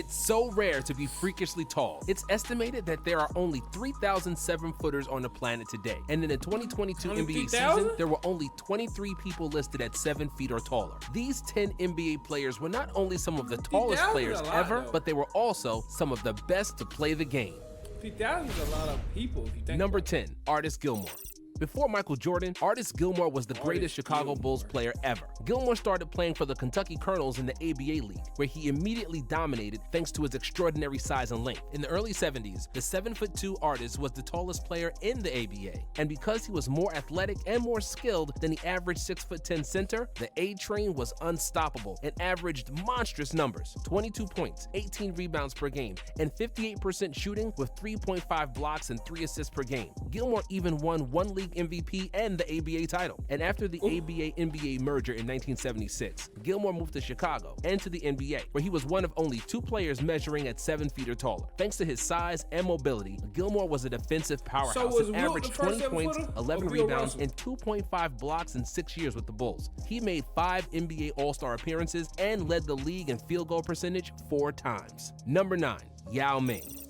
It's so rare to be freakishly tall. It's estimated that there are only 3,000 7-footers on the planet today. And in the 2022 Only NBA 3,000? season, there were only 23 people listed at 7 feet or taller. These 10 NBA players were not only some of the tallest 3,000 players is a lot, ever, though. but they were also some of the best to play the game. 3,000 is a lot of people if you think Number about it. 10, Artis Gilmore. Before Michael Jordan, Artis Gilmore was the greatest Chicago Gilmore. Bulls player ever. Gilmore started playing for the Kentucky Colonels in the ABA League, where he immediately dominated thanks to his extraordinary size and length. In the early 70s, the 7'2" Artis was the tallest player in the ABA, and because he was more athletic and more skilled than the average 6'10" center, the A-Train was unstoppable and averaged monstrous numbers: 22 points, 18 rebounds per game, and 58% shooting with 3.5 blocks and 3 assists per game. Gilmore even won one league MVP and the ABA title. And after the ABA-NBA merger in 1976, Gilmore moved to Chicago and to the NBA, where he was one of only 2 players measuring at 7 feet or taller. Thanks to his size and mobility, Gilmore was a defensive powerhouse was and Wilt averaged the first 20 points, 7-footer? 11 Or Bill rebounds, Russell? and 2.5 blocks in 6 years with the Bulls. He made 5 NBA All-Star appearances and led the league in field goal percentage 4 times. Number 9, Yao Ming.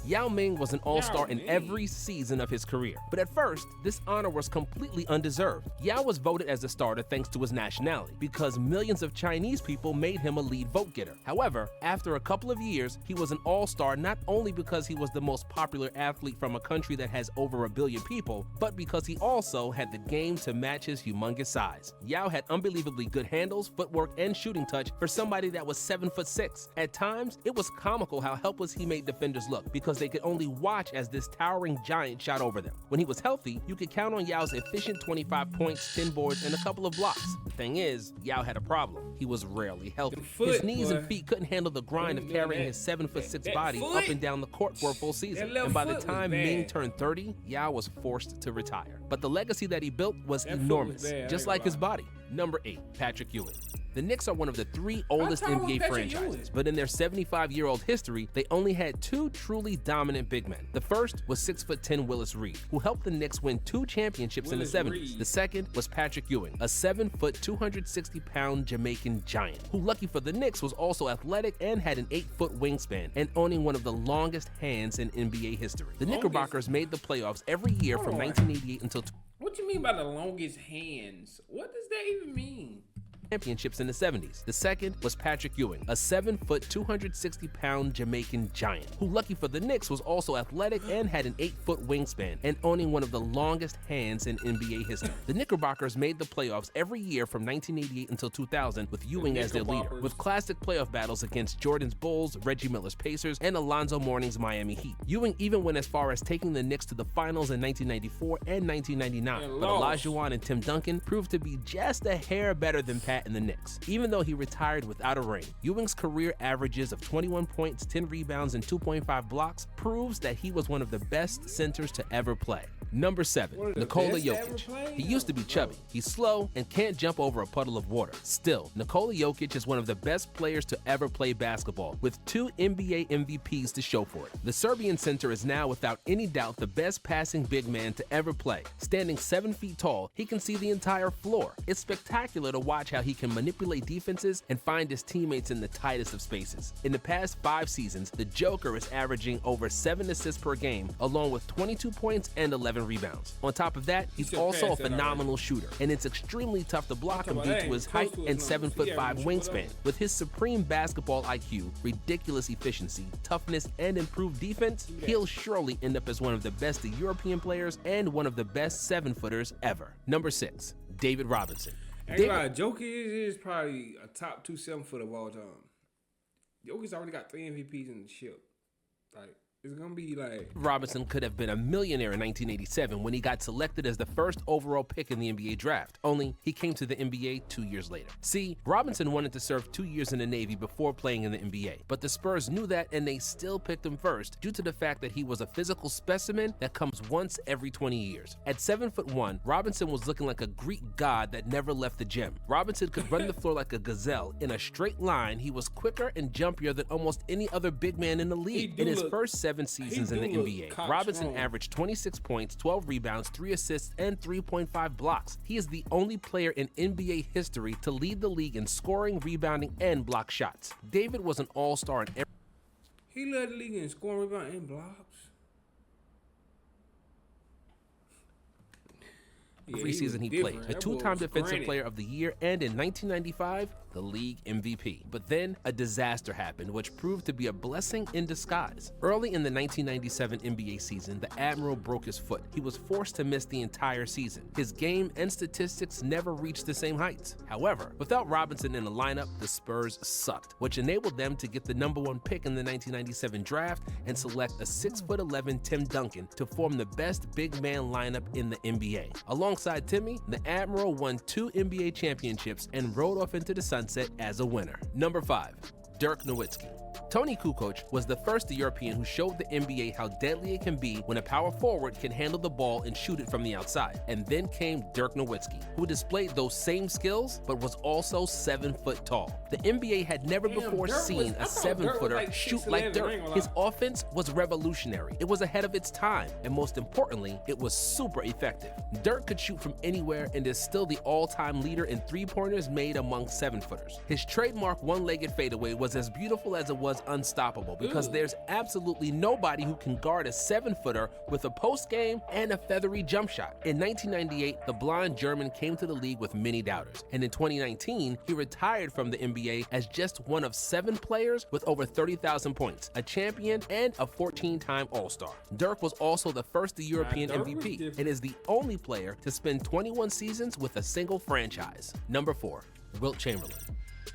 Yao Ming was an all-star in Ming. every season of his career, but at first, this honor was completely undeserved. Yao was voted as a starter thanks to his nationality, because millions of Chinese people made him a lead vote-getter. However, after a couple of years, he was an all-star not only because he was the most popular athlete from a country that has over 1 billion people, but because he also had the game to match his humongous size. Yao had unbelievably good handles, footwork, and shooting touch for somebody that was 7'6". At times, it was comical how helpless he made defenders look, because they could only watch as this towering giant shot over them. When he was healthy, you could count on Yao's efficient 25 points, 10 boards, and a couple of blocks. The thing is, Yao had a problem. He was rarely healthy. His knees and feet couldn't handle the grind of carrying his 7'6" body up and down the court for a full season. And by the time Ming turned 30, Yao was forced to retire. But the legacy that he built was enormous, just like his body. Number 8, Patrick Ewing. The Knicks are one of the 3 oldest tall was NBA Patrick franchises, Ewing? but in their 75-year-old history, they only had 2 truly dominant big men. The first was 6'10" Willis Reed, who helped the Knicks win 2 championships Willis in the 70s. Reed. The second was Patrick Ewing, a 7', 260-pound Jamaican giant, who, lucky for the Knicks, was also athletic and had an 8-foot wingspan and owning one of the longest hands in NBA history. The Knickerbockers made the playoffs every year from 1988 until What you mean by the longest hands? What does that even mean? championships in the 70s. The second was Patrick Ewing, a 7', 260-pound Jamaican giant, who, lucky for the Knicks, was also athletic and had an 8-foot wingspan and owning one of the longest hands in NBA history. The Knickerbockers made the playoffs every year from 1988 until 2000 with Ewing as their leader, Knickerbockers. with classic playoff battles against Jordan's Bulls, Reggie Miller's Pacers, and Alonzo Mourning's Miami Heat. Ewing even went as far as taking the Knicks to the finals in 1994 and 1999, And but lost. Olajuwon and Tim Duncan proved to be just a hair better than Pat and the Knicks. Even though he retired without a ring, Ewing's career averages of 21 points, 10 rebounds, and 2.5 blocks proves that he was one of the best centers to ever play. Number 7, One of the Nikola best to ever Jokic. play? He used to be chubby. He's slow and can't jump over a puddle of water. Still, Nikola Jokic is one of the best players to ever play basketball, with 2 NBA MVPs to show for it. The Serbian center is now without any doubt the best passing big man to ever play. Standing 7 feet tall, he can see the entire floor. It's spectacular to watch how he can manipulate defenses and find his teammates in the tightest of spaces. In the past 5 seasons, the Joker is averaging over 7 assists per game, along with 22 points and 11 rebounds. On top of that, he's should also a pass that phenomenal shooter, and it's extremely tough to block him about due that. to his He's height close to and his 7'5" numbers. Yeah, wingspan. whatever. With his supreme basketball IQ, ridiculous efficiency, toughness, and improved defense, he'll surely end up as one of the best European players and one of the best 7-footers ever. Number 6, David Robinson. Ain't gonna lie, Jokic is probably a top 2 7-foot of all time. Jokic's already got 3 MVPs in the ship. Like, it's gonna be like Robinson could have been a millionaire in 1987 when he got selected as the first overall pick in the NBA draft, only he came to the NBA 2 years later. See, Robinson wanted to serve 2 years in the Navy before playing in the NBA, but the Spurs knew that and they still picked him first due to the fact that he was a physical specimen that comes once every 20 years. At 7'1", Robinson was looking like a Greek god that never left the gym. Robinson could run the floor like a gazelle in a straight line. He was quicker and jumpier than almost any other big man in the league. In his first 7 seasons in the NBA, Robinson averaged 26 points, 12 rebounds, 3 assists, and 3.5 blocks. He is the only player in NBA history to lead the league in scoring, rebounding, and block shots. David was an all-star in every He led the league in scoring, rebound, and blocks. Every season he played, a two-time Defensive Player of the Year, and in 1995, the league MVP. But then a disaster happened, which proved to be a blessing in disguise. Early in the 1997 NBA season, the Admiral broke his foot. He was forced to miss the entire season. His game and statistics never reached the same heights. However, without Robinson in the lineup, the Spurs sucked, which enabled them to get the #1 pick in the 1997 draft and select a 6'11" Tim Duncan to form the best big man lineup in the NBA. Alongside Timmy, the Admiral won 2 NBA championships and rode off into the sunset as a winner. Number 5, Dirk Nowitzki. Tony Kukoc was the first European who showed the NBA how deadly it can be when a power forward can handle the ball and shoot it from the outside. And then came Dirk Nowitzki, who displayed those same skills but was also 7 foot tall. The NBA had never before seen a 7-footer shoot like Dirk. His offense was revolutionary. It was ahead of its time, and most importantly, it was super effective. Dirk could shoot from anywhere and is still the all-time leader in three-pointers made among 7-footers. His trademark one-legged fadeaway was as beautiful as it was unstoppable, because there's absolutely nobody who can guard a 7-footer with a post game and a feathery jump shot. In 1998, the blonde German came to the league with many doubters, and in 2019, he retired from the NBA as just one of 7 players with over 30,000 points, a champion, and a 14-time All-Star. Dirk was also the first European MVP and is the only player to spend 21 seasons with a single franchise. Number 4, Wilt Chamberlain.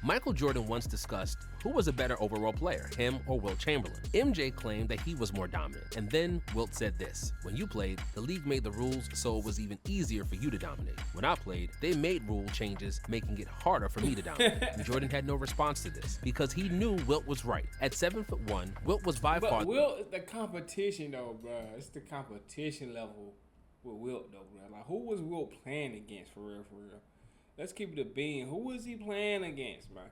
Michael Jordan once discussed who was a better overall player, him or Wilt Chamberlain. MJ claimed that he was more dominant, and then Wilt said this: "When you played, the league made the rules so it was even easier for you to dominate. When I played, they made rule changes making it harder for me to dominate." And Jordan had no response to this because he knew Wilt was right. At 7'1", Wilt was by far. But Wilt is the competition though, bro. It's the competition level with Wilt though, bro. Like, who was Wilt playing against for real, for real? Let's keep it a bean. Who was he playing against, man?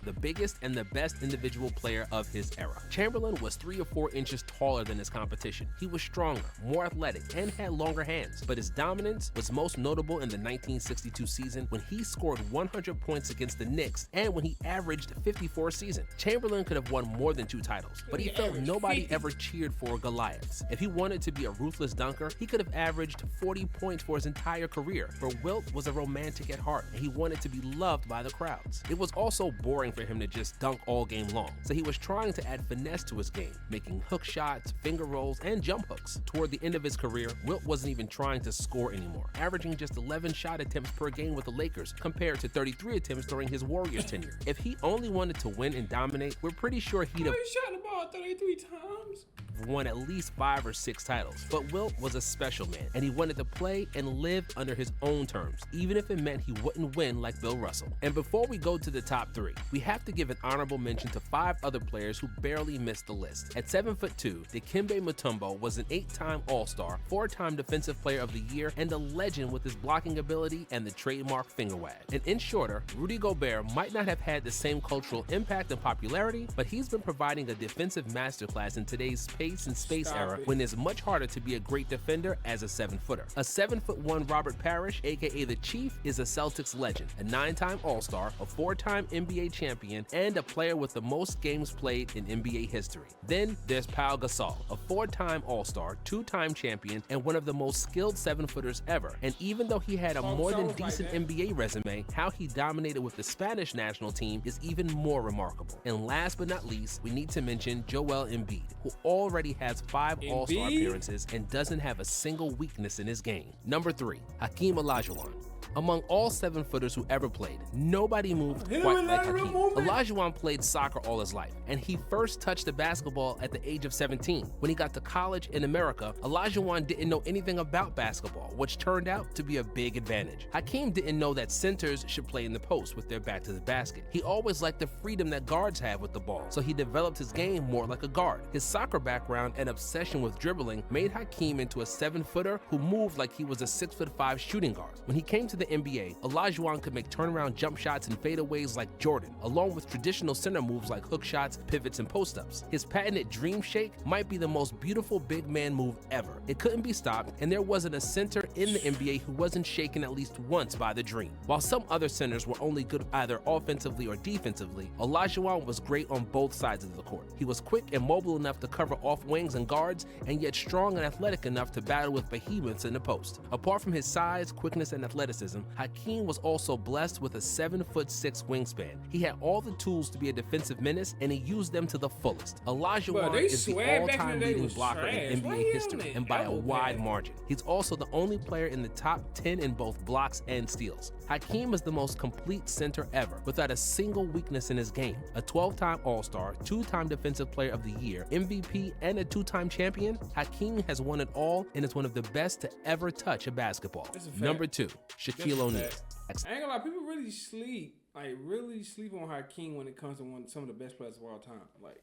The biggest and the best individual player of his era. Chamberlain was 3 or 4 inches taller than his competition. He was stronger, more athletic, and had longer hands, but his dominance was most notable in the 1962 season when he scored 100 points against the Knicks and when he averaged 54 a season. Chamberlain could have won more than 2 titles, but he felt nobody ever cheered for Goliaths. If he wanted to be a ruthless dunker, he could have averaged 40 points for his entire career, but Wilt was a romantic at heart, and he wanted to be loved by the crowds. It was also boring for him to just dunk all game long, so he was trying to add finesse to his game, making hook shots, finger rolls, and jump hooks. Toward the end of his career, Wilt wasn't even trying to score anymore, averaging just 11 shot attempts per game with the Lakers compared to 33 attempts during his Warriors tenure. If he only wanted to win and dominate, we're pretty sure he'd have shot the ball 33 times. Won at least 5 or 6 titles. But Wilt was a special man, and he wanted to play and live under his own terms, even if it meant he wouldn't win like Bill Russell. And before we go to the top 3, we have to give an honorable mention to 5 other players who barely missed the list. At 7'2", Dikembe Mutombo was an 8-time All-Star, 4-time Defensive Player of the Year, and a legend with his blocking ability and the trademark finger wag. An inch shorter, Rudy Gobert might not have had the same cultural impact and popularity, but he's been providing a defensive masterclass in today's pace and space era when it's much harder to be a great defender as a 7-footer. A 7'1" Robert Parrish, aka the Chief, is a Celtics legend, a 9-time All-Star, a 4-time NBA champion, and a player with the most games played in NBA history. Then there's Pau Gasol, a 4-time All-Star, 2-time champion, and one of the most skilled 7-footers ever. And even though he had a more than decent NBA resume, how he dominated with the Spanish national team is even more remarkable. And last but not least, we need to mention Joel Embiid, who already has 5 All-Star appearances and doesn't have a single weakness in his game. Number 3, Hakeem Olajuwon. Among all 7-footers who ever played, nobody moved quite like Hakeem. Olajuwon played soccer all his life, and he first touched the basketball at the age of 17. When he got to college in America, Olajuwon didn't know anything about basketball, which turned out to be a big advantage. Hakeem didn't know that centers should play in the post with their back to the basket. He always liked the freedom that guards have with the ball, so he developed his game more like a guard. His soccer background and obsession with dribbling made Hakeem into a 7-footer who moved like he was a 6'5" shooting guard. When he came to the the NBA, Olajuwon could make turnaround jump shots and fadeaways like Jordan, along with traditional center moves like hook shots, pivots, and post-ups. His patented dream shake might be the most beautiful big man move ever. It couldn't be stopped, and there wasn't a center in the NBA who wasn't shaken at least once by the dream. While some other centers were only good either offensively or defensively, Olajuwon was great on both sides of the court. He was quick and mobile enough to cover off wings and guards, and yet strong and athletic enough to battle with behemoths in the post. Apart from his size, quickness, and athleticism, Hakeem was also blessed with a 7'6" wingspan. He had all the tools to be a defensive menace, and he used them to the fullest. Olajuwon is the all-time leading blocker in NBA history, and by a wide margin. He's also the only player in the top 10 in both blocks and steals. Hakeem is the most complete center ever, without a single weakness in his game. A 12-time All-Star, 2-time Defensive Player of the Year, MVP, and a 2-time champion, Hakeem has won it all and is one of the best to ever touch a basketball. Number 2, Shaquille O'Neal. I ain't gonna lie, people really sleep on Hakeem when it comes to some of the best players of all time. Like,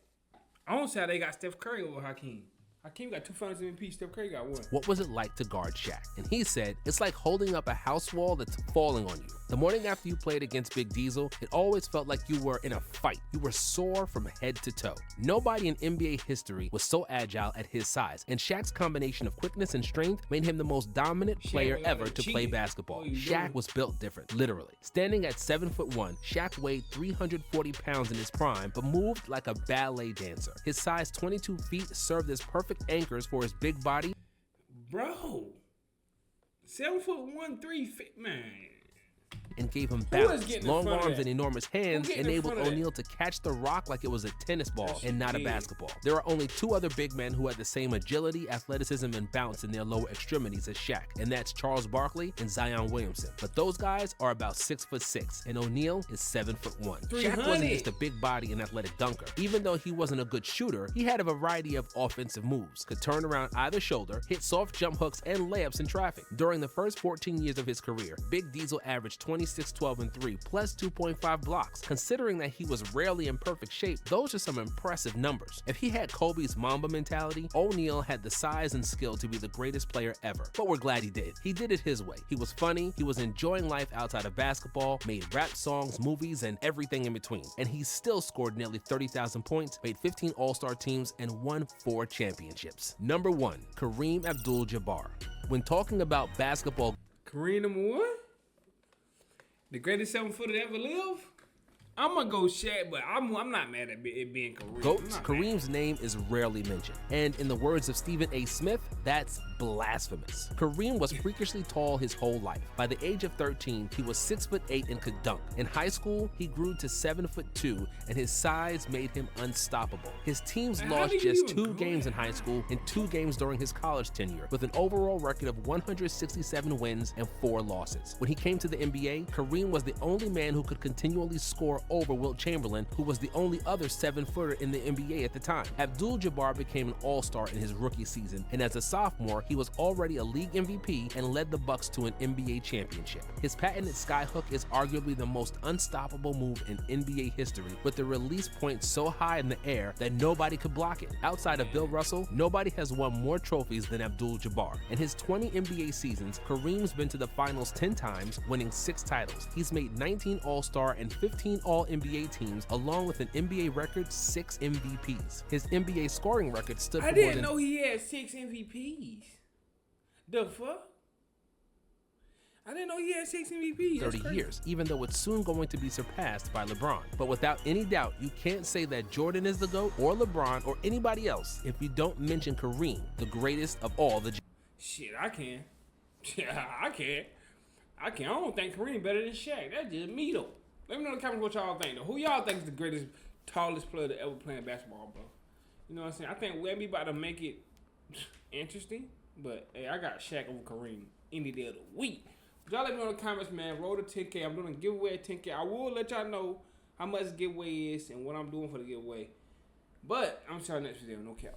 I don't say how they got Steph Curry over Hakeem. Hakeem got 2 finals MVP, Steph Curry got 1. What was it like to guard Shaq? And he said, it's like holding up a house wall that's falling on you. The morning after you played against Big Diesel, it always felt like you were in a fight. You were sore from head to toe. Nobody in NBA history was so agile at his size, and Shaq's combination of quickness and strength made him the most dominant player ever to play basketball. Shaq was built different, literally. Standing at 7'1", Shaq weighed 340 pounds in his prime, but moved like a ballet dancer. His size 22 feet served as perfect anchors for his big body. Bro, 7'1", 3 feet, man. And gave him balance. Long arms and enormous hands enabled O'Neal to catch the rock like it was a tennis ball and not a basketball. There are only 2 other big men who had the same agility, athleticism, and bounce in their lower extremities as Shaq, and that's Charles Barkley and Zion Williamson. But those guys are about 6'6", and O'Neal is 7'1". Shaq wasn't just a big body and athletic dunker. Even though he wasn't a good shooter, he had a variety of offensive moves, could turn around either shoulder, hit soft jump hooks, and layups in traffic. During the first 14 years of his career, Big Diesel averaged 26, 12, and 3, plus 2.5 blocks. Considering that he was rarely in perfect shape, those are some impressive numbers. If he had Kobe's Mamba mentality, O'Neal had the size and skill to be the greatest player ever. But we're glad he did. He did it his way. He was funny, he was enjoying life outside of basketball, made rap songs, movies, and everything in between. And he still scored nearly 30,000 points, made 15 All-Star teams, and won 4 championships. Number 1, Kareem Abdul-Jabbar. When talking about basketball, Kareem number 1? The greatest 7-footer to ever live? I'm gonna go Shaq, but I'm not mad at it being Kareem. GOATs, Kareem's name is rarely mentioned. And in the words of Stephen A. Smith, that's blasphemous. Kareem was freakishly tall his whole life. By the age of 13, he was 6'8" and could dunk. In high school, he grew to 7'2", and his size made him unstoppable. His teams lost just 2 games in high school and 2 games during his college tenure, with an overall record of 167 wins and 4 losses. When he came to the NBA, Kareem was the only man who could continually score over Wilt Chamberlain, who was the only other 7-footer in the NBA at the time. Abdul-Jabbar became an all-star in his rookie season, and as a sophomore, he was already a league MVP and led the Bucks to an NBA championship. His patented skyhook is arguably the most unstoppable move in NBA history, with the release point so high in the air that nobody could block it. Outside of Bill Russell, nobody has won more trophies than Abdul-Jabbar. In his 20 NBA seasons, Kareem's been to the finals 10 times, winning 6 titles. He's made 19 All-Star and 15 All-NBA teams, along with an NBA record 6 MVPs. His NBA scoring record stood for more than... I didn't know he had 6 MVPs. The fuck? I didn't know he had 6 MVPs. 30 years, even though it's soon going to be surpassed by LeBron. But without any doubt, you can't say that Jordan is the GOAT or LeBron or anybody else if you don't mention Kareem, the greatest of all the... Shit, I can. Yeah, I can. I don't think Kareem better than Shaq. That's just me, though. Let me know in the comments what y'all think, though. Who y'all think is the greatest, tallest player to ever play in basketball, bro? You know what I'm saying? I think Webby about to make it interesting, but hey, I got Shaq over Kareem any day of the week. But y'all let me know in the comments, man. Roll to 10K. I'm doing a giveaway at 10K. I will let y'all know how much the giveaway is and what I'm doing for the giveaway. But I'm starting next video, no cap.